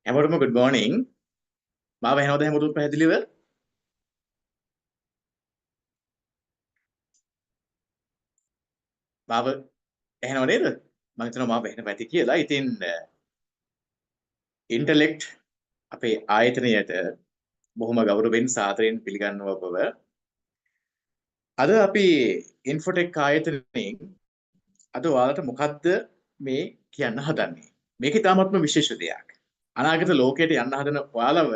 හැමෝටම good morning. මාව ඇහෙනවද හැමෝටම පැහැදිලිව? මාව ඇහෙනව නේද? මම හිතනවා මාව ඇහෙන පැති කියලා. ඉතින් ඉන්ටලෙක්ට් අපේ ආයතනයට බොහොම ගෞරවයෙන් සාදරයෙන් පිළිගන්නවා ඔබව. අද අපි ඉන්ෆොටෙක් ආයතනයෙන් අද ඔයාලට මොකද්ද මේ කියන්න හදන්නේ? මේක ඉතාමත්ම විශේෂ දෙයක්. අනාගත ලෝකයට යන්න හදන ඔයාලව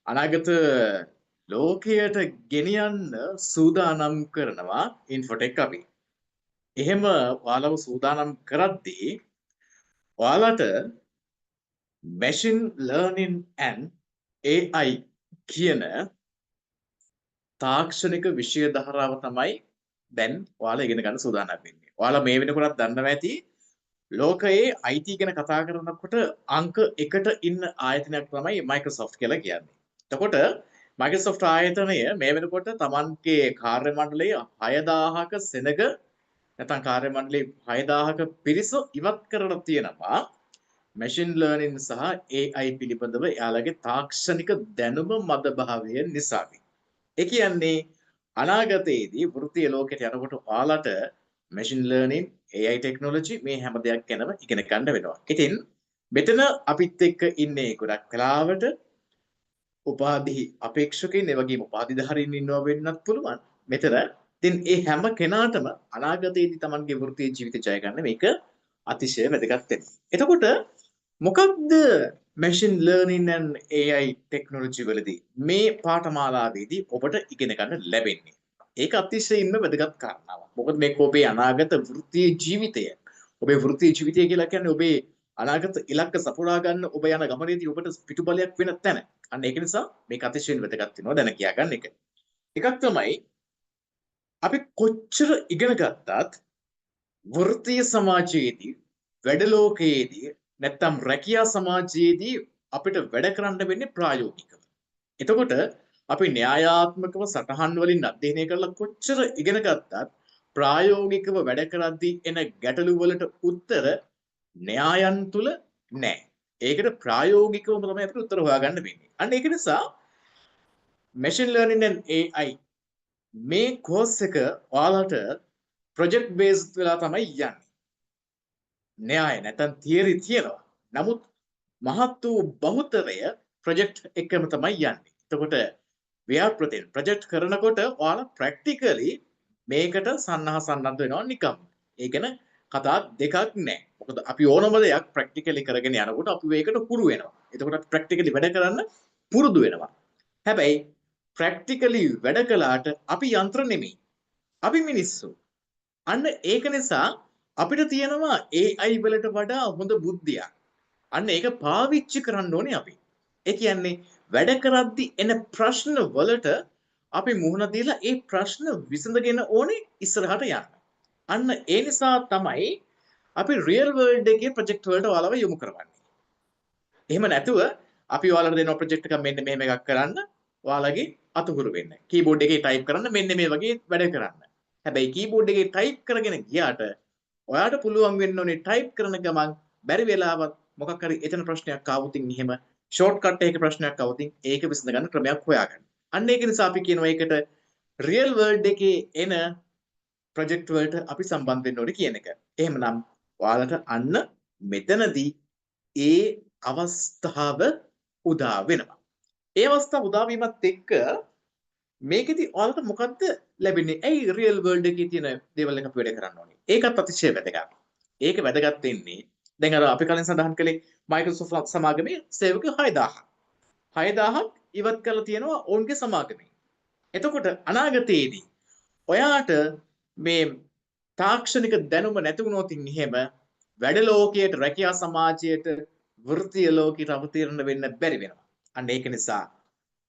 අනාගත ලෝකයට ගෙනියන්න සූදානම් කරනවා ඉන්ෆොටෙක් අපි. එහෙම ඔයාලව සූදානම් කරද්දී ඔයාලට machine learning and AI කියන තාක්ෂණික විෂය ධාරාව තමයි දැන් ඔයාලා ඉගෙන ගන්න සූදානම් වෙන්නේ. ඔයාලා මේ වෙනකොටත් දන්නවා ඇති ලෝකයේ IT ගැන කතා කරනකොට අංක 1ට ඉන්න ආයතනයක් තමයි Microsoft කියලා කියන්නේ. එතකොට Microsoft ආයතනය මේ වෙනකොට Tamanගේ කාර්ය මණ්ඩලය 6000ක සෙනග නැත්නම් කාර්ය මණ්ඩලයේ 6000ක පිරිස ඉවත් කරලා තියෙනවා machine learning සහ AI පිළිබඳව එයාලගේ තාක්ෂණික දැනුම මද භාවය නිසා. ඒ කියන්නේ අනාගතයේදී වෘත්තීය ලෝකයට යනකොට ඔයාලට machine learning AI technology මේ හැම දෙයක් ගැනම ඉගෙන ගන්න වෙනවා. ඉතින් මෙතන අපිත් එක්ක ඉන්නේ ගොඩක් කලාවට උපාධි අපේක්ෂකයින් ඒ වගේම උපාධිධාරීන් ඉන්නවා වෙන්නත් පුළුවන්. මෙතන ඉතින් ඒ හැම කෙනාටම අනාගතයේදී Tamanගේ වෘත්තීය ජීවිතය ජය ගන්න මේක අතිශය වැදගත් වෙනවා. එතකොට මොකක්ද machine learning and AI technology වලදී මේ පාඨමාලාවේදී ඔබට ඉගෙන ගන්න ලැබෙන්නේ? ඒක අතිශයින්ම වැදගත් කාරණාවක්. මොකද මේක ඔබේ අනාගත වෘත්තීය ජීවිතය. ඔබේ වෘත්තීය ජීවිතය කියලා කියන්නේ ඔබේ අනාගත ඉලක්ක සපුරා ගන්න ඔබ යන ගමනේදී ඔබට පිටුබලයක් වෙන තැන. අන්න ඒක නිසා මේක අතිශයින් වැදගත් වෙනවා දැන කියා ගන්න එක. එකක් තමයි අපි කොච්චර ඉගෙන ගත්තත් වෘත්තීය සමාජයේදී වැඩ ලෝකයේදී නැත්තම් රැකියා සමාජයේදී අපිට වැඩ කරන්න වෙන්නේ ප්‍රායෝගිකව. එතකොට අපි න්‍යායාත්මකව සටහන් වලින් අධ්‍යයනය කරලා කොච්චර ඉගෙන ගත්තත් ප්‍රායෝගිකව වැඩ කරද්දී එන ගැටලු වලට උත්තර න්‍යායන් තුල නැහැ. ඒකට ප්‍රායෝගිකවම තමයි අපිට උත්තර හොයාගන්න වෙන්නේ. අන්න ඒක නිසා machine learning and AI මේ කෝස් එක ඔයාලට ප්‍රොජෙක්ට් බේස්ඩ් වෙලා තමයි යන්නේ. න්‍යාය නැත්නම් තියරි තියෙනවා. නමුත් මහත් වූ බහුතරය ප්‍රොජෙක්ට් එකම තමයි යන්නේ. එතකොට ව්‍යාපෘතෙන් ප්‍රොජෙක්ට් කරනකොට ඔයාලා ප්‍රැක්ටිකලි මේකට සන්නහ වෙනවා නිකම්. ඒ කියන්නේ කතා දෙකක් නැහැ. මොකද අපි ඕනම දෙයක් ප්‍රැක්ටිකලි කරගෙන යනකොට අපි මේකට පුරු වෙනවා. එතකොට අපි ප්‍රැක්ටිකලි වැඩ කරන්න පුරුදු වෙනවා. හැබැයි ප්‍රැක්ටිකලි වැඩ කළාට අපි යන්ත්‍ර නෙමෙයි. අපි මිනිස්සු. අන්න ඒක නිසා අපිට තියෙනවා AI වලට වඩා හොඳ බුද්ධියක්. අන්න ඒක පාවිච්චි කරන්න ඕනේ අපි. ඒ කියන්නේ වැඩ කරද්දී එන ප්‍රශ්න වලට අපි මුහුණ දීලා ඒ ප්‍රශ්න විසඳගෙන ඕනේ ඉස්සරහට යන්න. අන්න ඒ නිසා තමයි අපි රියල් වර්ල්ඩ් එකේ ප්‍රොජෙක්ට් වලට ඔයාලව යොමු කරවන්නේ. එහෙම නැතුව අපි ඔයාලට දෙන ප්‍රොජෙක්ට් එකක් මෙන්න මෙහෙම එකක් කරන්න ඔයාලගේ අතහුරු වෙන්න. කීබෝඩ් එකේ ටයිප් කරන්න මෙන්න මේ වගේ වැඩ කරන්න. හැබැයි කීබෝඩ් එකේ ටයිප් කරගෙන ගියාට ඔයාට පුළුවන් වෙන්න ඕනේ ටයිප් කරන ගමන් බැරි වෙලාවත් මොකක් හරි එතන ප්‍රශ්නයක් ආවොතින් එහෙම ෂෝට්කට් එකක ප්‍රශ්නයක් ආවොතින් ඒක විසඳ ගන්න ක්‍රමයක් හොයාගන්න. අන්න ඒක නිසා අපි කියනවා ඒකට රියල් වර්ල්ඩ් එකේ එන ප්‍රොජෙක්ට් වලට අපි සම්බන්ධ වෙන්න ඕනේ කියන එක. එහෙමනම් ඔයාලට අන්න මෙතනදී ඒ අවස්ථාව උදා වෙනවා. ඒ අවස්ථාව උදා වීමත් එක්ක මේකෙදි ඔයාලට මොකද්ද ලැබෙන්නේ? ඇයි රියල් වර්ල්ඩ් එකේ තියෙන දේවල් එක අපි වැඩ කරන්න ඕනේ? ඒකත් අතිශය වැදගත්. ඒක වැදගත් වෙන්නේ දැන් අර අපි කලින් සඳහන් කළේ Microsoft සමාගමේ සේවකයෝ 6000ක්. 6000ක් ඉවත් කරලා තියෙනවා ඔවුන්ගේ සමාගමේ. එතකොට අනාගතයේදී ඔයාට මේ තාක්ෂණික දැනුම නැති වුණොත් එහෙම වැඩ ලෝකයට රැකියා සමාජයට වෘත්තීය ලෝකයට අවතීර්ණ වෙන්න බැරි වෙනවා. අන්න ඒක නිසා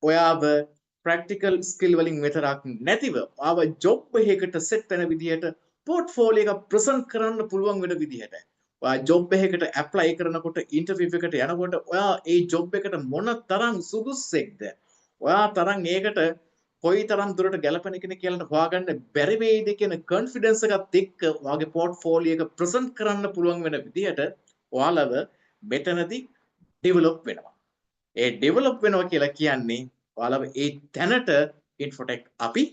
ඔයාව ප්‍රැක්ටිකල් ස්කිල් වලින් විතරක් නැතිව ආව ජොබ් එකකට සෙට් වෙන විදිහට පෝර්ට්ෆෝලියෝ එක ප්‍රසන්ට් කරන්න පුළුවන් වෙන විදිහට ඔයා ජොබ් එකකට ඇප්ලයි කරනකොට ඉන්ටර්විව් එකට යනකොට ඔයා ඒ ජොබ් එකට මොන තරම් සුදුස්සෙක්ද ඔයා තරම් ඒකට කොයි තරම් දුරට ගැලපෙන කෙනෙක් කියලා හොයාගන්න බැරි වෙයිද කියන කොන්ෆිඩන්ස් එකත් එක්ක ඔයාගේ පෝර්ට්ෆෝලියෝ එක ප්‍රසන්ට් කරන්න පුළුවන් වෙන විදිහට ඔයාලව මෙතනදී ඩෙවලොප් වෙනවා. ඒ ඩෙවලොප් වෙනවා කියලා කියන්නේ ඔයාලව ඒ තැනට ඉන්ෆොටෙක් අපි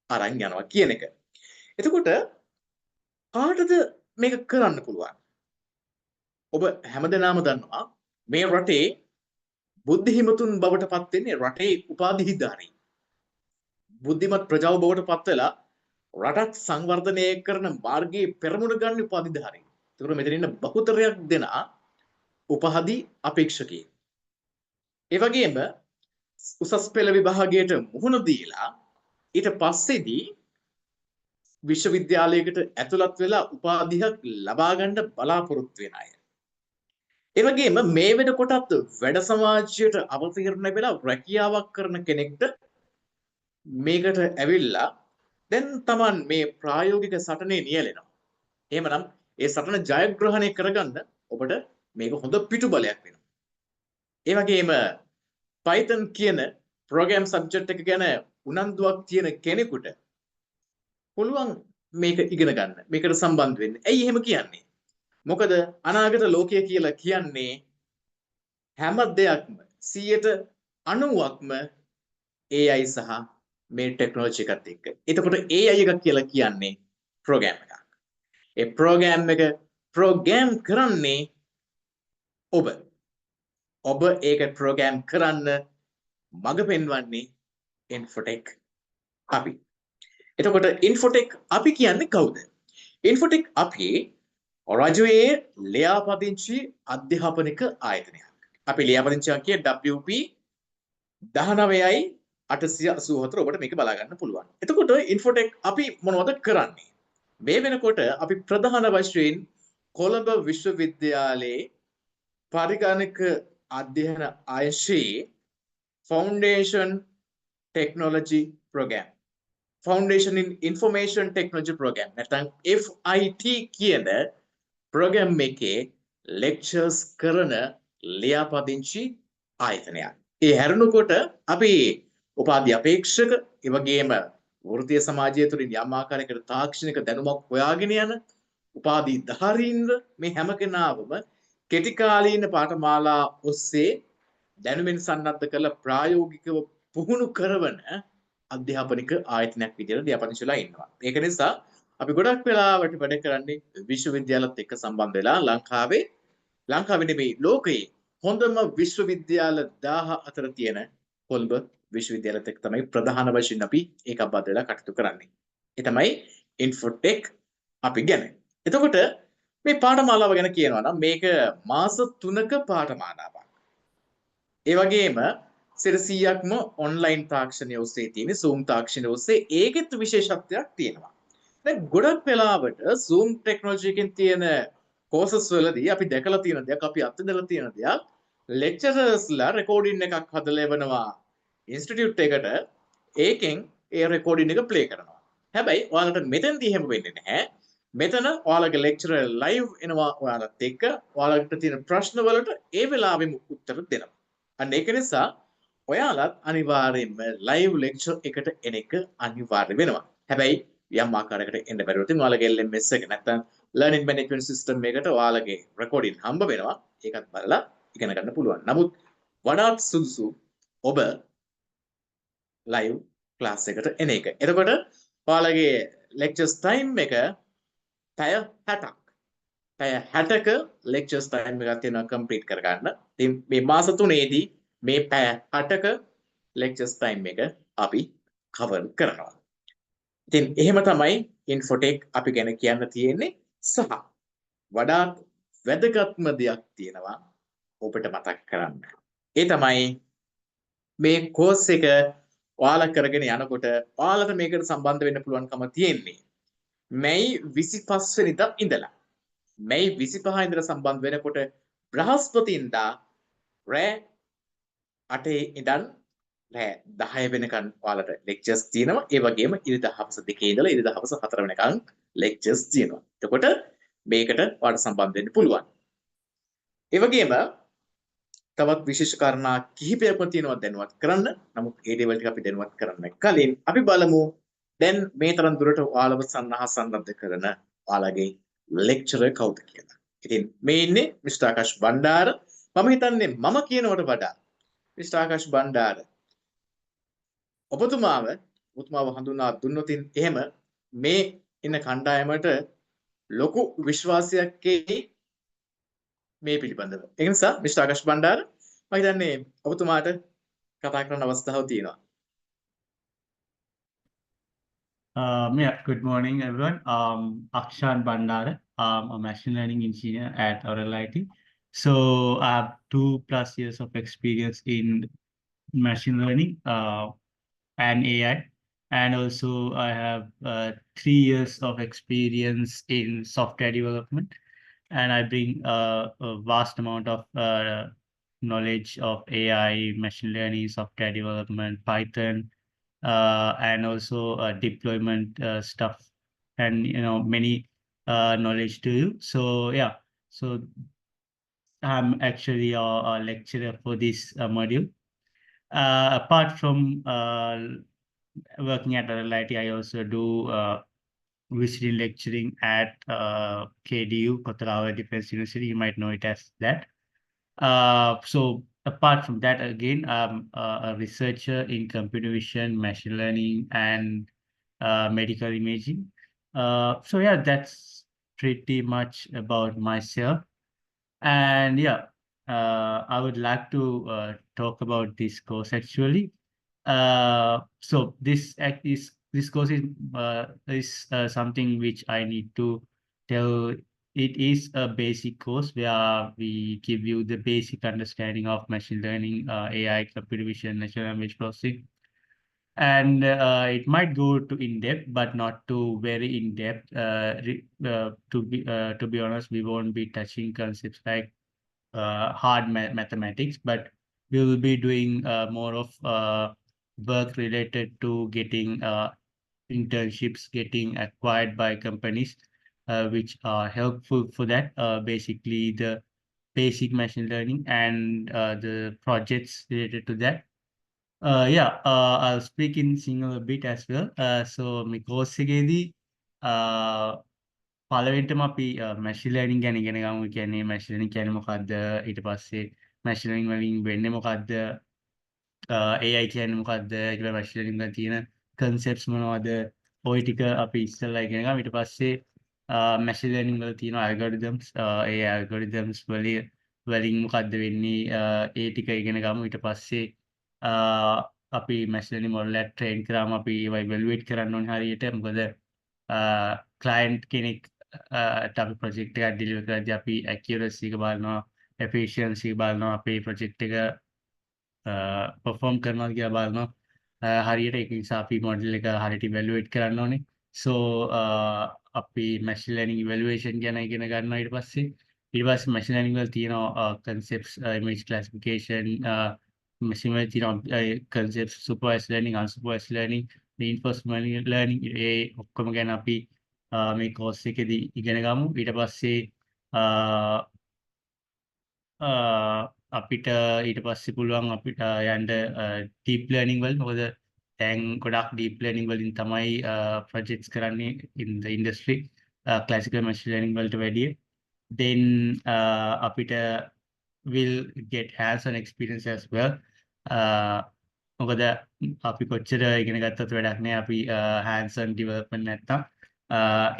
අරන් යනවා කියන එක. එතකොට කාටද මේක කරන්න පුළුවන්? ඔබ හැමදෙනාම දන්නවා මේ රටේ බුද්ධිහිමතුන් බවට පත් වෙන්නේ රටේ උපාධිධාරී. බුද්ධිමත් ප්‍රජාව බවට පත් වෙලා රටක් සංවර්ධනය කරන මාර්ගයේ පෙරමුණ ගන්න උපාධිධාරී. ඒකට මෙතන ඉන්න බහුතරයක් දෙනා උපාධි අපේක්ෂකයන්. ඒ වගේම උසස් පෙළ විභාගයට මුහුණ දීලා ඊට පස්සේදී විශ්වවිද්‍යාලයකට ඇතුළත් වෙලා උපාධියක් ලබා ගන්න බලාපොරොත්තු වෙන අය. ඒ වගේම මේ වෙනකොටත් වැඩ සමාජයට අවතීර්ණ වෙලා රැකියාවක් කරන කෙනෙක්ට මේකට ඇවිල්ලා දැන් Taman මේ ප්‍රායෝගික සටනේ නියැලෙනවා. එහෙමනම් ඒ සටන ජයග්‍රහණය කරගන්න ඔබට මේක හොඳ පිටුබලයක් වෙනවා. ඒ වගේම Python කියන program subject එක ගැන උනන්දුවක් තියෙන කෙනෙකුට පුළුවන් මේක ඉගෙන ගන්න. මේකට සම්බන්ධ වෙන්න. ඇයි එහෙම කියන්නේ? මොකද අනාගත ලෝකය කියලා කියන්නේ හැම දෙයක්ම 90%ක්ම AI සහ මේ ටෙක්නොලොජි එකත් එක්ක. එතකොට AI එක කියලා කියන්නේ ප්‍රෝග්‍රෑම් එකක්. ඒ ප්‍රෝග්‍රෑම් එක ප්‍රෝග්‍රෑම් කරන්නේ ඔබ. ඔබ ඒක ප්‍රෝග්‍රෑම් කරන්න මඟ පෙන්වන්නේ ඉන්ෆොටෙක් අපි. එතකොට ඉන්ෆොටෙක් අපි කියන්නේ කවුද? ඉන්ෆොටෙක් අපි රජයේ ලියාපදිංචි අධ්‍යාපනික ආයතනයක්. අපි ලියාපදිංචි අංකය WP 19යි 884 ඔබට මේක බලා ගන්න පුළුවන්. එතකොට ඉන්ෆොටෙක් අපි මොනවද කරන්නේ? මේ වෙනකොට අපි ප්‍රධාන වශයෙන් කොළඹ විශ්වවිද්‍යාලයේ පරිගණක අධ්‍යයන අංශයේ foundation technology program Foundation in Information Technology Program නැත්නම් FIT කියන ප්‍රෝග්‍රෑම් එකේ ලෙක්චර්ස් කරන ලියාපදිංචි ආයතනයක්. ඒ හැරුණකොට අපි උපාධි අපේක්ෂක ඒ වගේම වෘත්තීය සමාජය තුළින් යම් ආකාරයකට තාක්ෂණික දැනුමක් හොයාගෙන යන උපාධිධාරීන්ව මේ හැම කෙනාවම කෙටි කාලීන පාඨමාලා ඔස්සේ දැනුමින් සන්නද්ධ කරලා ප්‍රායෝගිකව පුහුණු කරවන අධ්‍යාපනික ආයතනයක් විදිහට ලියාපදිංචිලා ඉන්නවා. ඒක නිසා අපි ගොඩක් වෙලාවට වැඩ කරන්නේ විශ්වවිද්‍යාලත් එක්ක සම්බන්ධ වෙලා ලංකාවේ නෙමෙයි ලෝකයේ හොඳම විශ්වවිද්‍යාල 1000 අතර තියෙන කොළඹ විශ්වවිද්‍යාලත් එක්ක තමයි ප්‍රධාන වශයෙන් අපි ඒකබද්ධ වෙලා කටයුතු කරන්නේ. ඒ තමයි ඉන්ෆොටෙක් අපි ගැන. එතකොට මේ පාඨමාලාව ගැන කියනවා නම් මේක මාස 3ක පාඨමාලාවක්. ඒ වගේම 100%ක්ම ඔන්ලයින් තාක්ෂණය ඔස්සේ තියෙන Zoom තාක්ෂණය ඔස්සේ ඒකෙත් විශේෂත්වයක් තියෙනවා. දැන් ගොඩක් වෙලාවට Zoom ටෙක්නොලොජි එකෙන් තියෙන කෝසස් වලදී අපි දැකලා තියෙන දෙයක් අපි අත්දැකලා තියෙන දෙයක් ලෙක්චරර්ස්ලා රෙකෝඩින් එකක් හදලා එවනවා ඉන්ස්ටිටියුට් එකට ඒකෙන් ඒ රෙකෝඩින් එක ප්ලේ කරනවා. හැබැයි ඔයාලට මෙතෙන්දී එහෙම වෙන්නේ නැහැ. මෙතන ඔයාලගේ ලෙක්චරර් ලයිව් එනවා ඔයාලත් එක්ක ඔයාලට තියෙන ප්‍රශ්න වලට ඒ වෙලාවෙම උත්තර දෙනවා. අන්න ඒක නිසා ඔයාලත් අනිවාර්යයෙන්ම ලයිව් ලෙක්චර් එකට එන එක අනිවාර්ය වෙනවා. හැබැයි යම් ආකාරයකට එන්න බැරුව තින් ඔයාලගේ LMS එක නැත්නම් ලර්නින් මැනේජ්මන්ට් සිස්ටම් එකට ඔයාලගේ රෙකෝඩින් හම්බ වෙනවා. ඒකත් බලලා ඉගෙන ගන්න පුළුවන්. නමුත් වඩාත් සුදුසු ඔබ ලයිව් ක්ලාස් එකට එන එක. එතකොට ඔයාලගේ ලෙක්චර්ස් ටයිම් එක පැය 60ක්. පැය 60ක ලෙක්චර්ස් ටයිම් එකක් තියෙනවා කම්ප්ලීට් කරගන්න. ඉතින් මේ මාස 3ේදී මේ පැය 60ක ලෙක්චර්ස් ටයිම් එක අපි කවර් කරනවා. ඉතින් එහෙම තමයි ඉන්ෆොටෙක් අපි ගැන කියන්න තියෙන්නේ සහ වඩාත් වැදගත්ම දෙයක් තියෙනවා ඔබට මතක් කරන්න. ඒ තමයි මේ කෝස් එක ඔයාලා කරගෙන යනකොට ඔයාලට මේකට සම්බන්ධ වෙන්න පුළුවන්කම තියෙන්නේ මැයි 25 වෙනිදා ඉඳලා. මැයි 25 ඉඳලා සම්බන්ධ වෙනකොට බ්‍රහස්පතින්දා රෑ 8 ඉඳන් රෑ 10 වෙනකන් ඔයාලට ලෙක්චර්ස් තියෙනවා. ඒ වගේම ඉරිදා හවස 2 ඉඳලා ඉරිදා හවස 4 වෙනකන් ලෙක්චර්ස් තියෙනවා. එතකොට මේකට ඔයාලට සම්බන්ධ වෙන්න පුළුවන්. ඒ වගේම තවත් විශේෂ කාරණා කිහිපයක්ම තියෙනවා දැනුවත් කරන්න. නමුත් ඒ දේවල් ටික අපි දැනුවත් කරන්න කලින් අපි බලමු දැන් මේ තරම් දුරට ඔයාලව සන්නද්ධ කරන ඔයාලගේ ලෙක්චරර් කවුද කියලා. ඉතින් මේ ඉන්නේ මිස්ටර් ආකාශ් බණ්ඩාර. මම හිතන්නේ මම කියනවට වඩා Mr. ආකාශ් බණ්ඩාර ඔබතුමාව හඳුනා දුන්නොතින් එහෙම මේ ඉන්න කණ්ඩායමට ලොකු විශ්වාසයක් එයි මේ පිළිබඳව. ඒ නිසා මිස්ටර් ආකාශ් බණ්ඩාර මම හිතන්නේ ඔබතුමාට කතා කරන්න අවස්ථාව තියෙනවා. Yeah, good morning, everyone. Akshan Bandara. I'm a machine learning engineer at Oral IT. So I have 2+ years of experience in machine learning and AI. And also I have 3 years of experience in software development. And I bring a vast amount of knowledge of AI, machine learning, software development, Python, and also deployment stuff, and many knowledge to you. So yeah, so I'm actually a lecturer for this module. Apart from working at RLIT, I also do visiting lecturing at KDU, Kottarawa Defense University. You might know it as that. So apart from that, again, I'm a researcher in computer vision, machine learning, and medical imaging. So yeah, that's pretty much about myself. And yeah, I would like to talk about this course actually. So this course is something which I need to tell. It is a basic course where we give you the basic understanding of machine learning, AI, computer vision, natural language processing, and it might go to in depth, but not to very in depth. To be honest, we won't be touching concepts like hard mathematics, but we will be doing more of work related to getting internships, getting acquired by companies, which are helpful for that. Basically, the basic machine learning and the projects related to that. Yeah, I'll speak in Sinhala a bit as well. So මේ course එකේදී පළවෙනිටම අපි machine learning ගැන ඉගෙන ගමු. කියන්නේ machine learning කියන්නේ මොකක්ද? ඊට පස්සේ machine learning වලින් වෙන්නේ මොකක්ද? AI කියන්නේ මොකක්ද? ඊට පස්සේ machine learning වල තියෙන concepts මොනවද? ওই ටික අපි ඉස්සෙල්ලා ඉගෙන ගමු. ඊට පස්සේ machine learning වල තියෙන algorithms, ඒ algorithms වලින් මොකක්ද වෙන්නේ? ඒ ටික ඉගෙන ගමු. ඊට පස්සේ අපි machine learning model එක train කරාම අපි ඒවා evaluate කරන්න ඕනේ හරියට. මොකද client කෙනෙක් අපි project එකක් deliver කරද්දී අපි accuracy එක බලනවා, efficiency එක බලනවා, අපේ project එක perform කරනවා කියලා බලනවා. හරියට ඒක නිසා අපි model එක හරියට evaluate කරන්න ඕනේ. So අපි machine learning evaluation ගැන ඉගෙන ගන්නවා ඊට පස්සේ machine learning වල තියෙනවා concepts, image classification, machine learning තියෙනවා concepts, supervised learning, unsupervised learning, reinforcement learning, ඒ ඔක්කොම ගැන අපි මේ course එකේදී ඉගෙන ගමු. ඊට පස්සේ අපිට ඊට පස්සේ පුළුවන් අපිට යන්න deep learning වල. මොකද දැන් ගොඩක් deep learning වලින් තමයි projects කරන්නේ in the industry, classical machine learning වලට වැඩිය. Then අපිට will get hands-on experience as well. මොකද අපි කොච්චර ඉගෙන ගත්තත් වැඩක් නෑ අපි hands-on development නැත්තම්.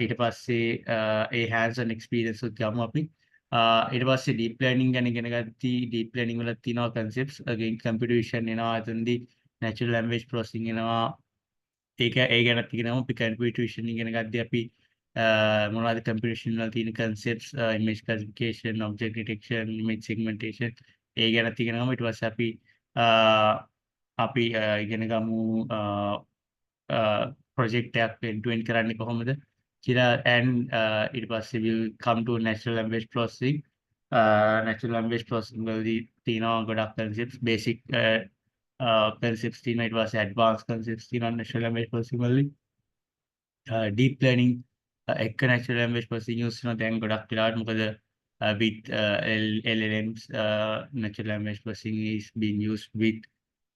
ඊට පස්සේ ඒ hands-on experience උත් ගමු අපි. ඊට පස්සේ deep learning ගැන ඉගෙන ගත්තී deep learning වල තියෙනවා concepts, again computer vision එනවා, එතනදී natural language processing එනවා. ඒක ඒ ගැනත් ඉගෙන ගමු. අපි computer vision ඉගෙන ගත්තී අපි මොනවද computer vision වල තියෙන concepts, image classification, object detection, image segmentation, ඒ ගැනත් ඉගෙන ගමු. ඊට පස්සේ අපි ඉගෙන ගමු project එකක් end to end කරන්නේ කොහොමද කියලා. And ඊට පස්සේ we'll come to natural language processing. Natural language processing වලදී තියෙනවා ගොඩක් concepts, basic concepts තියෙනවා, ඊට පස්සේ advanced concepts තියෙනවා natural language processing වලදී. Deep learning එක්ක natural language processing use කරනවා දැන් ගොඩක් වෙලාවට. මොකද with LLMs, natural language processing is being used with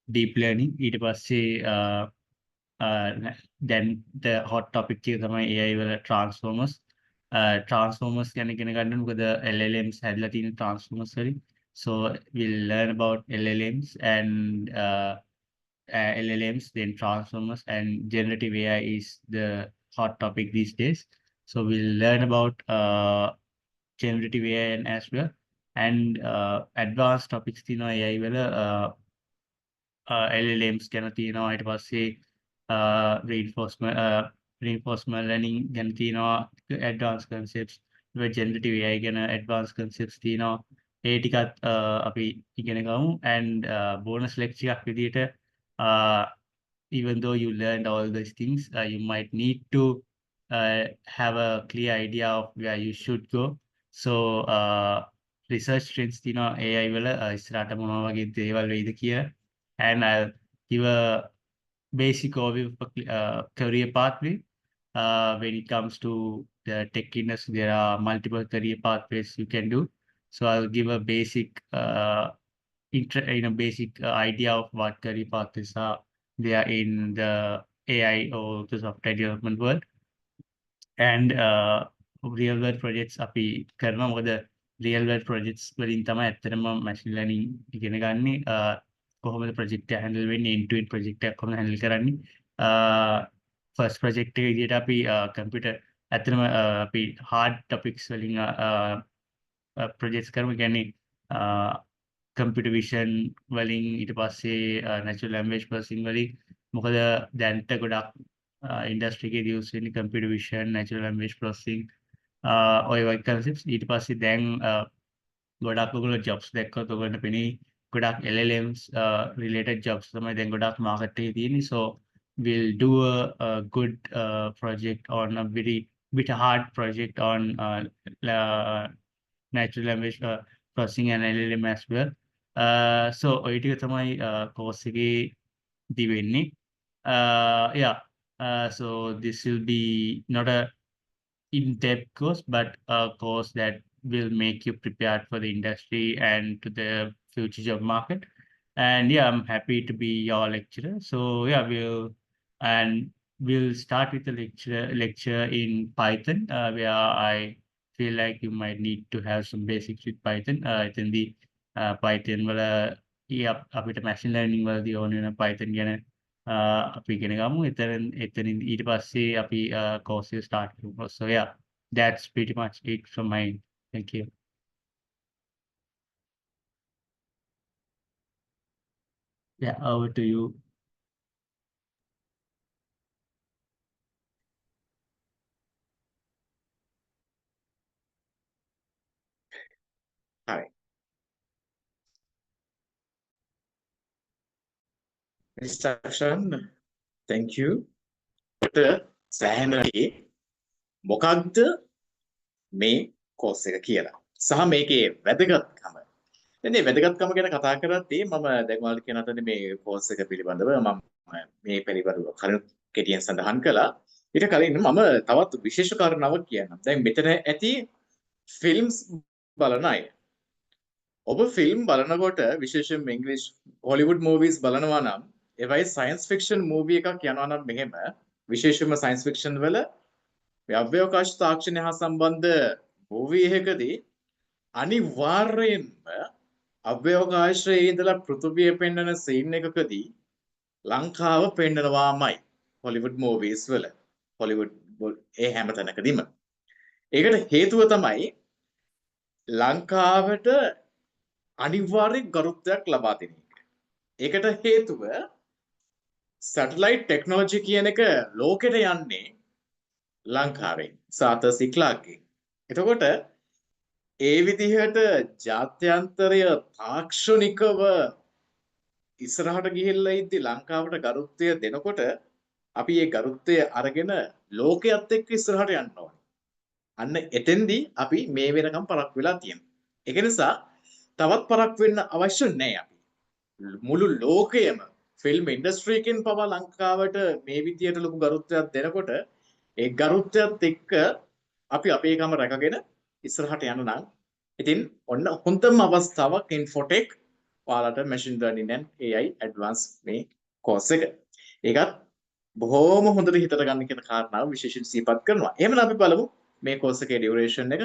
deep learning. ඊට පස්සේ then the hot topic එක තමයි AI වල transformers. Transformers ගැන ඉගෙන ගන්න. මොකද LLMs හැදලා තියෙන transformers වලින්. So we'll learn about LLMs and LLMs, then transformers, and generative AI is the hot topic these days. So we'll learn about generative AI as well, and advanced topics තියෙනවා AI වල LLMs ගැන තියෙනවා ඊට පස්සේ reinforcement learning ගැන තියෙනවා advanced concepts generative AI ගැන advanced concepts තියෙනවා ඒ ටිකත් අපි ඉගෙන ගමු and bonus lecture එකක් විදිහට even though you learned all these things you might need to have a clear idea of where you should go so research trends තියෙනවා AI වල ඉස්සරහට මොනවා වගේ දේවල් වෙයිද කියලා and I'll give a basic overview of career pathway. When it comes to the tech industry, there are multiple career pathways you can do. So I'll give a basic, basic idea of what career pathways are there in the AI or the software development world. And real world projects අපි කරනවා මොකද real world projects වලින් තමයි ඇත්තටම machine learning ඉගෙන ගන්නේ කොහොමද project එක handle වෙන්නේ end to end project එකක් කොහොමද handle කරන්නේ first project එක විදිහට අපි computer ඇත්තටම අපි hard topics වලින් projects කරමු කියන්නේ computer vision වලින් ඊට පස්සේ natural language processing වලින් මොකද දැන්ට ගොඩක් industry එකේ use වෙන්නේ computer vision natural language processing ඔය වගේ concepts ඊට පස්සේ දැන් ගොඩක් ඔයගොල්ලෝ jobs දැක්කොත් ඔයගොල්ලන්ට පෙනේ ගොඩක් LLMs related jobs තමයි දැන් ගොඩක් market එකේ තියෙන්නේ so we'll do a good project on a bit hard project on natural language processing and LLM as well so ඔය ටික තමයි course එකේ දිවෙන්නේ yeah so this will be not a in-depth course but a course that will make you prepared for the industry and to the future job market and yeah I'm happy to be your lecturer so yeah we'll start with the lecture in Python where I feel like you might need to have some basics with Python in the Python වල අපිට machine learning වලදී ඕන වෙන Python ගැන අපි ඉගෙන ගමු එතනින් ඊට පස්සේ අපි course එක start කරමු so yeah that's pretty much it from my end thank you yeah over to you හරි instruction thank you සෑහෙනදී මොකක්ද මේ course එක කියලා සහ මේකේ වැදගත්කම දැන් මේ වැදගත්කම ගැන කතා කරද්දී මම දැන් ඔයාලට කියනතනේ මේ course එක පිළිබඳව මම මේ පිළිබඳව කලින් කෙටියෙන් සඳහන් කළා ඊට කලින් මම තවත් විශේෂ කාරණාවක් කියන්නම් දැන් මෙතන ඇති ෆිල්ම්ස් බලන අය ඔබ ෆිල්ම් බලනකොට විශේෂයෙන්ම ඉංග්‍රීසි හොලිවුඩ් මූවිස් බලනවා නම් ඒවයි සයන්ස් ෆික්ෂන් මූවි එකක් යනවා නම් මෙහෙම විශේෂයෙන්ම සයන්ස් ෆික්ෂන් වල අව්‍යවකාශ තාක්ෂණය හා සම්බන්ධ මූවි එකකදී අනිවාර්යයෙන්ම අව්‍යවකාශයේ ඉඳලා පෘථිවිය පෙන්වන සීන් එකකදී ලංකාව පෙන්වනවාමයි හොලිවුඩ් මූවිස් වල හොලිවුඩ් ඒ හැම තැනකදීම ඒකට හේතුව තමයි ලංකාවට අනිවාර්ය ගරුත්වයක් ලබා දෙන එක. ඒකට හේතුව සැටලයිට් ටෙක්නොලොජි කියන එක ලෝකෙට යන්නේ ලංකාවෙන් සාතර් සි ක්ලාක්ගෙන්. එතකොට ඒ විදිහට ජාත්‍යන්තරය තාක්ෂණිකව ඉස්සරහට ගිහිල්ලා ඉද්දි ලංකාවට ගරුත්වය දෙනකොට අපි ඒ ගරුත්වය අරගෙන ලෝකයේත් එක්ක ඉස්සරහට යන්න ඕනේ. අන්න එතෙන්දී අපි මේ වෙනකම් පරක් වෙලා තියෙනවා. ඒක නිසා තවත් පරක් වෙන්න අවශ්‍ය නැහැ අපි. මුළු ලෝකයේම ෆිල්ම් ඉන්ඩස්ට්‍රි එකෙන් පවා ලංකාවට මේ විදියට ලොකු ගරුත්වයක් දෙනකොට ඒ ගරුත්වයත් එක්ක අපි අපේ කම රැකගෙන ඉස්සරහට යන්න නම් ඉතින් ඔන්න හොඳම අවස්ථාවක් ඉන්ෆෝටෙක් ඔයාලට machine learning and AI advance මේ කෝස් එක. ඒකත් බොහොම හොඳට හිතට ගන්න කියන කාරණාව විශේෂයෙන් සිහිපත් කරනවා. එහෙනම් අපි බලමු මේ කෝස් එකේ ඩියුරේෂන් එක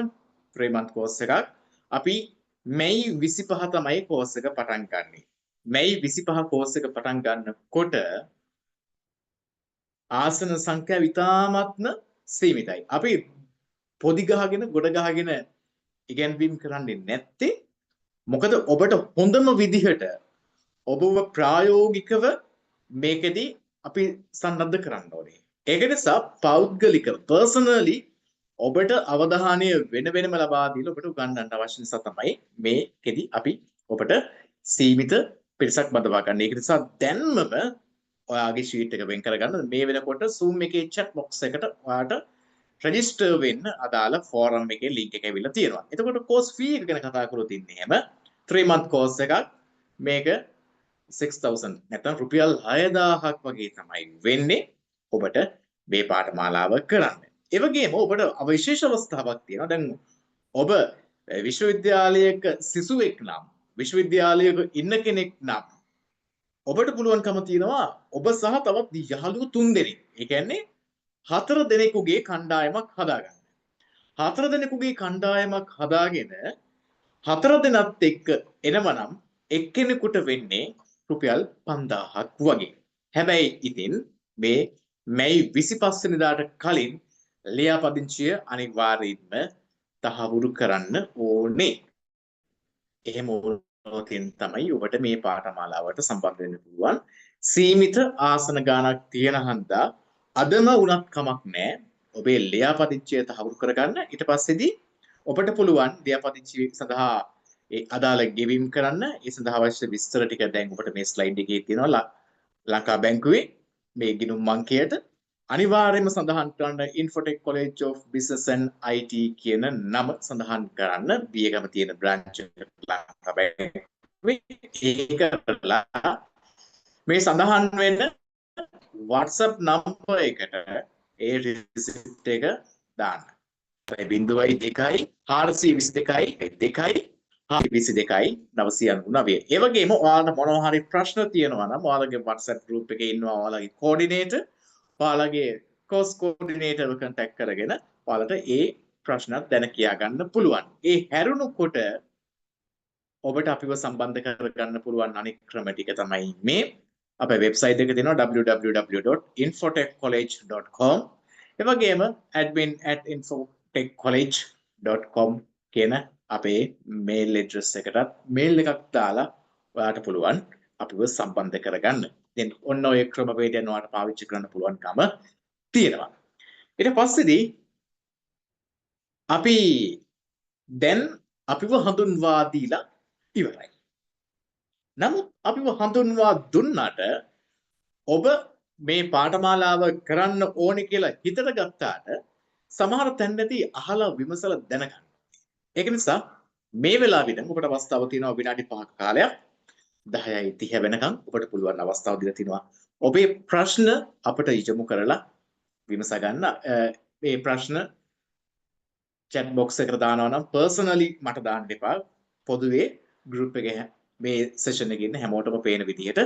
3 month කෝස් එකක්. අපි මැයි 25 තමයි කෝස් එක පටන් ගන්නෙ. මැයි 25 කෝස් එක පටන් ගන්නකොට ආසන සංඛ්‍යාව ඉතාමත්ම සීමිතයි. අපි පොදි ගහගෙන ගොඩ ගහගෙන ඉගැන්වීම් කරන්නේ නැත්තේ මොකද ඔබට හොඳම විදිහට ඔබව ප්‍රායෝගිකව මේකෙදි අපි සන්නද්ධ කරන්න ඕනේ. ඒක නිසා පෞද්ගලිකව පර්සනලි ඔබට අවධානය වෙන වෙනම ලබා දීලා ඔබට උගන්වන්න අවශ්‍ය නිසා තමයි මේකෙදි අපි ඔබට සීමිත පිරිසක් බඳවා ගන්න. ඒක නිසා දැන්මම ඔයාගේ ෂීට් එක වෙන් කරගන්න. මේ වෙනකොට Zoom එකේ chat box එකට ඔයාට රෙජිස්ටර් වෙන්න අදාළ ෆෝරම් එකේ link එක ඇවිල්ලා තියෙනවා. එතකොට course fee එක ගැන කතා කරලා තින්නේ හැම 3 month course එකක්. මේක 6000 නැත්නම් රුපියල් 6000ක් වගේ තමයි වෙන්නේ ඔබට මේ පාඨමාලාව කරන්න. ඒ වගේම ඔබට විශේෂ අවස්ථාවක් තියෙනවා. දැන් ඔබ විශ්වවිද්‍යාලයක සිසුවෙක් නම් විශ්වවිද්‍යාලයක ඉන්න කෙනෙක් නම් ඔබට පුළුවන්කම තියෙනවා ඔබ සහ තවත් යහළුවෝ 3 දෙනෙක්. ඒ කියන්නේ 4 දෙනෙකුගේ කණ්ඩායමක් හදාගන්න. 4 දෙනෙකුගේ කණ්ඩායමක් හදාගෙන 4 දෙනත් එක්ක එනවනම් එක්කෙනෙකුට වෙන්නේ රුපියල් 5000ක් වගේ. හැබැයි ඉතින් මේ මැයි 25 වෙනිදාට කලින් ලියාපදිංචිය අනිවාර්යයෙන්ම තහවුරු කරන්න ඕනේ. එහෙම වුණොතින් තමයි ඔබට මේ පාඨමාලාවට සම්බන්ධ වෙන්න පුළුවන්. සීමිත ආසන ගාණක් තියෙන හන්දා අදම වුණත් කමක් නැහැ. ඔබේ ලියාපදිංචිය තහවුරු කරගන්න. ඊට පස්සේදී ඔබට පුළුවන් ලියාපදිංචිය සඳහා ඒ අදාළ ගෙවීම් කරන්න. ඒ සඳහා අවශ්‍ය විස්තර ටික දැන් ඔබට මේ ස්ලයිඩ් එකේ තියෙනවා. ලංකා බැංකුවේ මේ ගිණුම් අංකයට අනිවාර්යයෙන්ම සඳහන් කරන්න Infotech College of Business and IT කියන නම සඳහන් කරන්න. බියගම තියෙන බ්‍රාන්ච් එක ලංකා බැංකුවේ. ඒකලා මේ සඳහන් වෙන WhatsApp නම්බර් එකට ඒ රිසිප්ට් එක දාන්න. 0.2 422 2 22යි 999. ඒ වගේම ඔයාලට මොනවා හරි ප්‍රශ්න තියෙනවා නම් ඔයාලගේ WhatsApp group එකේ ඉන්නවා ඔයාලගේ coordinator, ඔයාලගේ course coordinator එක contact කරගෙන ඔයාලට ඒ ප්‍රශ්නත් දැන කියා ගන්න පුළුවන්. ඒ හැරුණුකොට ඔබට අපිව සම්බන්ධ කරගන්න පුළුවන් අනෙක් ක්‍රම ටික තමයි මේ අපේ වෙබ්සයිට් එක තියෙනවා www.infotechcollege.com. ඒ වගේම admin@infotechcollege.com කියන අපේ මේල් ඇඩ්‍රස් එකටත් මේල් එකක් දාලා ඔයාට පුළුවන් අපිව සම්බන්ධ කරගන්න. දැන් ඔන්න ඔය ක්‍රමවේදයන් ඔයාලට පාවිච්චි කරන්න පුළුවන්කම තියෙනවා. ඊට පස්සේදී අපි දැන් අපිව හඳුන්වා දීලා ඉවරයි. නමුත් අපිව හඳුන්වා දුන්නාට ඔබ මේ පාඨමාලාව කරන්න ඕනේ කියලා හිතට ගත්තාට සමහර තැන්වලදී අහලා විමසලා දැනගන්න. ඒක නිසා මේ වෙලාවෙදී ඔබට අවස්ථාව තියෙනවා විනාඩි 5ක කාලයක් 10:30 වෙනකන් ඔබට පුළුවන් අවස්ථාව දීලා තිනවා ඔබේ ප්‍රශ්න අපට යොමු කරලා විමස ගන්න. මේ ප්‍රශ්න chat box එකට දානවා නම් personally මට දාන්න එපා. පොදුවේ group එකේ මේ session එකේ ඉන්න හැමෝටම පේන විදිහට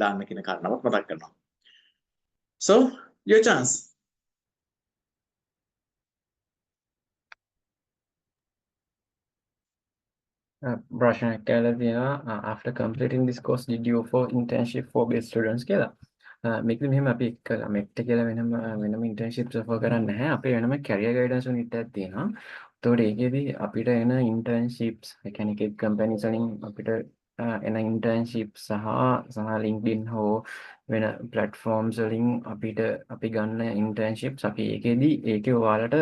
දාන්න කියන කාරණාවත් මතක් කරනවා. So, your chance. ප්‍රශ්නයක් කියලා තියෙනවා after completing this course did you offer internship for best students කියලා. මේකද මෙහෙම අපි කළා MET කියලා වෙනම internships offer කරන්නේ නැහැ. අපේ වෙනම career guidance unit එකක් තියෙනවා. ඒතකොට ඒකෙදි අපිට එන internships ඒ කියන්නේ එක companies වලින් අපිට එන internships සහ LinkedIn හෝ වෙන platforms වලින් අපි ගන්න internships අපි ඒකේ ඔයාලට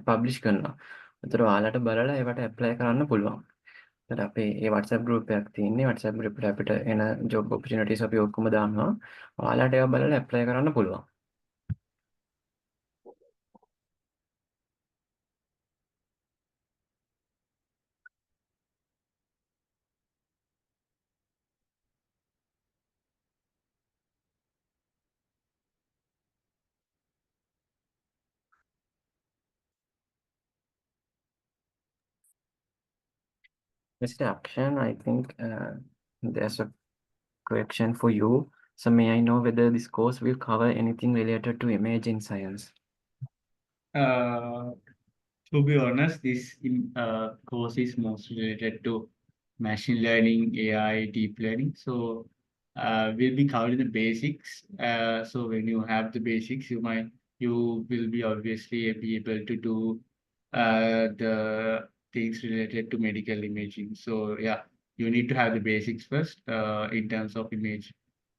publish කරනවා. ඒතර ඔයාලට බලලා ඒවට apply කරන්න පුළුවන්. ඒතර අපේ ඒ WhatsApp group එකක් තියෙන්නේ. WhatsApp group එකට අපිට එන job opportunities අපි ඔක්කොම දානවා. ඔයාලට ඒවා බලලා apply කරන්න පුළුවන්. Mr. Akshan, I think there's a question for you. So may I know whether this course will cover anything related to imaging science? To be honest, this course is most related to machine learning, AI, deep learning. So we'll be covering the basics. So when you have the basics, you will be obviously be able to do the things related to medical imaging. So yeah, you need to have the basics first in terms of image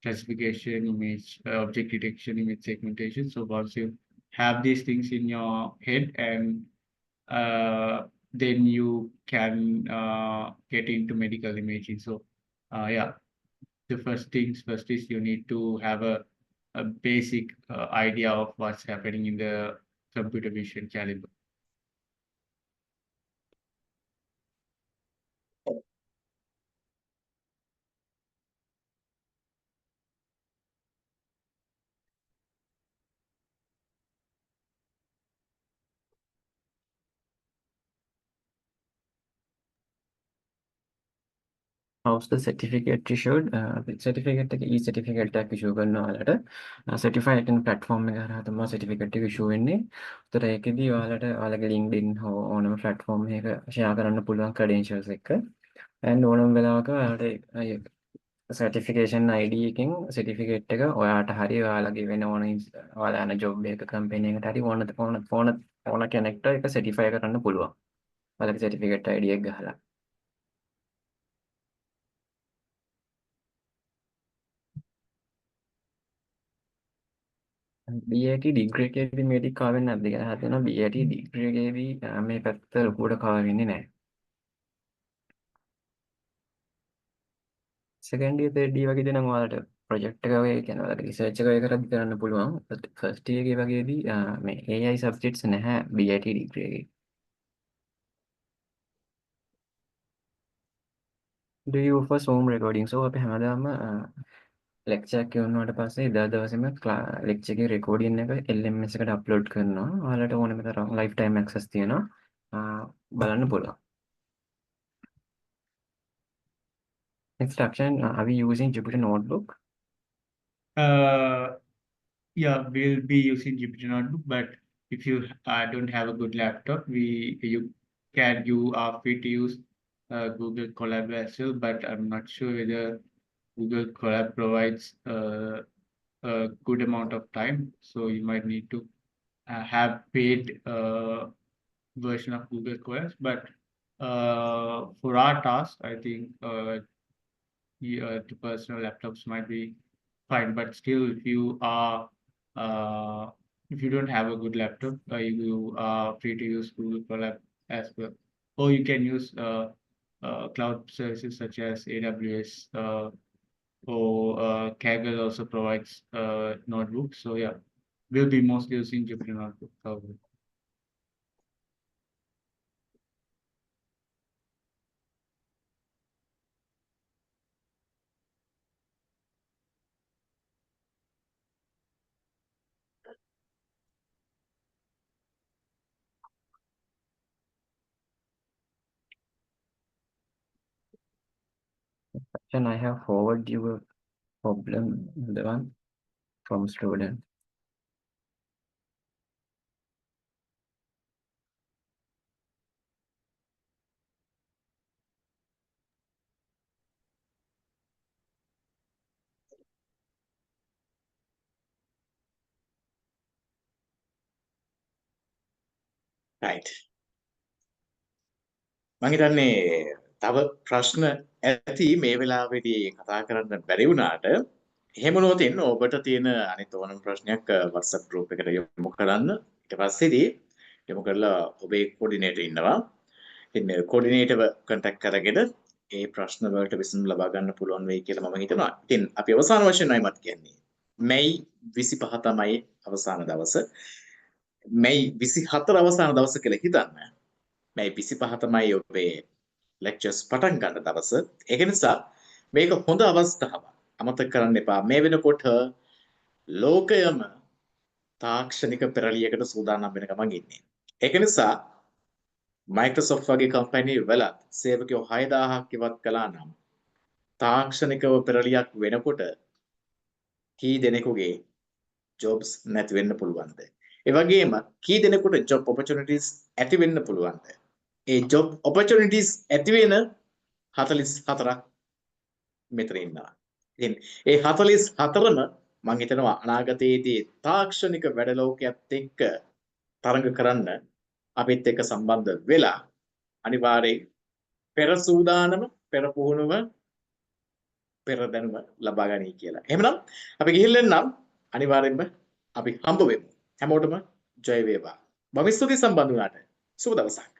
classification, image object detection, image segmentation. So once you have these things in your head and then you can get into medical imaging. So, yeah, the first things first is you need to have a basic idea of what's happening in the computer vision caliber. How's the certificate issued? Certificate එක e-certificate එකක් issue කරන ඔයාලට certify කියන platform එක හරහා තමයි certificate එක issue වෙන්නේ. උතර ඒකෙදී ඔයාලට ඔයාලගේ LinkedIn හෝ ඕනම platform එකක share කරන්න පුළුවන් credentials එක. and ඕනම වෙලාවක ඔයාලට certification ID එකකින් certificate එක ඔයාට හරි ඔයාලගේ වෙන ඔයාලා යන job එක company එකට හරි ඕන කෙනෙක්ට ඒක certify කරන්න පුළුවන්. ඔයාලගේ certificate ID එක ගහලා. BAT ඩිග්‍රී එකේදී මේ ටික කව වෙන්නේ නැද්ද කියලා හිතනවා. BAT ඩිග්‍රී එකේදී මේ පැත්ත ලොකුවට කව වෙන්නේ නැහැ. සෙකන්ඩ් ඉයර් තර්ඩ් ඉයර් වගේදී නම් ඔයාලට ප්‍රොජෙක්ට් එක වගේ කියන්නේ ඔයාලගේ රිසර්ච් එක වගේ කරද්දි කරන්න පුළුවන්. ෆස්ට් ඉයර් එකේ වගේදී මේ AI සබ්ජෙක්ට්ස් නැහැ BAT ඩිග්‍රී එකේ. Do you offer Zoom recording? So අපි හැමදාම ලෙක්චර් එක කරනවට පස්සේ එදා දවසේම ලෙක්චර් එකේ රෙකෝඩින් එක LMS එකට අප්ලෝඩ් කරනවා. ඔයාලට ඕනෙම තරම් ලයිෆ් ටයිම් ඇක්සස් තියෙනවා. බලන්න පුළුවන්. Instruction, are we using Jupyter Notebook? Yeah, we'll be using Jupyter Notebook, but if you don't have a good laptop, you are free to use Google Colab as well, but I'm not sure whether Google Colab provides a good amount of time, so you might need to have paid version of Google Colab. But for our task, I think the personal laptops might be fine. But still, if you don't have a good laptop, you are free to use Google Colab as well, or you can use cloud services such as AWS. Or Kaggle also provides notebooks. So yeah, we'll be mostly using Jupyter Notebook. Can I have forward your problem, the one from student? right. මම හිතන්නේ තව ප්‍රශ්න ඇති මේ වෙලාවේදී කතා කරන්න බැරි වුණාට එහෙම නොතින් ඔබට තියෙන අනිත් ඕනම ප්‍රශ්නයක් WhatsApp group එකට යොමු කරන්න. ඊට පස්සේදී යොමු කරලා ඔබේ coordinator ඉන්නවා. ඉතින් coordinatorව contact කරගෙන ඒ ප්‍රශ්න වලට විසඳුම් ලබා ගන්න පුළුවන් වෙයි කියලා මම හිතනවා. ඉතින් අපි අවසාන වශයෙන්මයි මත් කියන්නේ. මැයි 25 තමයි අවසාන දවස. මැයි 24 අවසාන දවස කියලා හිතන්න. මැයි 25 තමයි ඔබේ ලෙක්චර්ස් පටන් ගන්න දවස. ඒක නිසා මේක හොඳ අවස්ථාවක්. අමතක කරන්න එපා. මේ වෙනකොට ලෝකයම තාක්ෂණික පෙරළියකට සූදානම් වෙන ගමන් ඉන්නේ. ඒක නිසා Microsoft වගේ කම්පැනි වලත් සේවකයෝ 6000ක් ඉවත් කළා නම් තාක්ෂණිකව පෙරළියක් වෙනකොට කී දෙනෙකුගේ ජොබ්ස් නැති වෙන්න පුළුවන්ද? ඒ වගේම කී දෙනෙකුට job opportunities ඇති වෙන්න පුළුවන්ද? ඒ job opportunities ඇති වෙන 44ක් මෙතන ඉන්නවා. ඉතින් ඒ 44ම මම හිතනවා අනාගතයේදී තාක්ෂණික වැඩ ලෝකයක් එක්ක තරඟ කරන්න අපිත් එක්ක සම්බන්ධ වෙලා අනිවාර්යයෙන් පෙර සූදානම පෙර පුහුණුව පෙර දැනුම ලබා ගනී කියලා. එහෙමනම් අපි ගිහිල්ලා නම් අනිවාර්යෙන්ම අපි හම්බ වෙමු. හැමෝටම ජය වේවා. මම ස්තුතියි සම්බන්ධ වුණාට. සුබ දවසක්.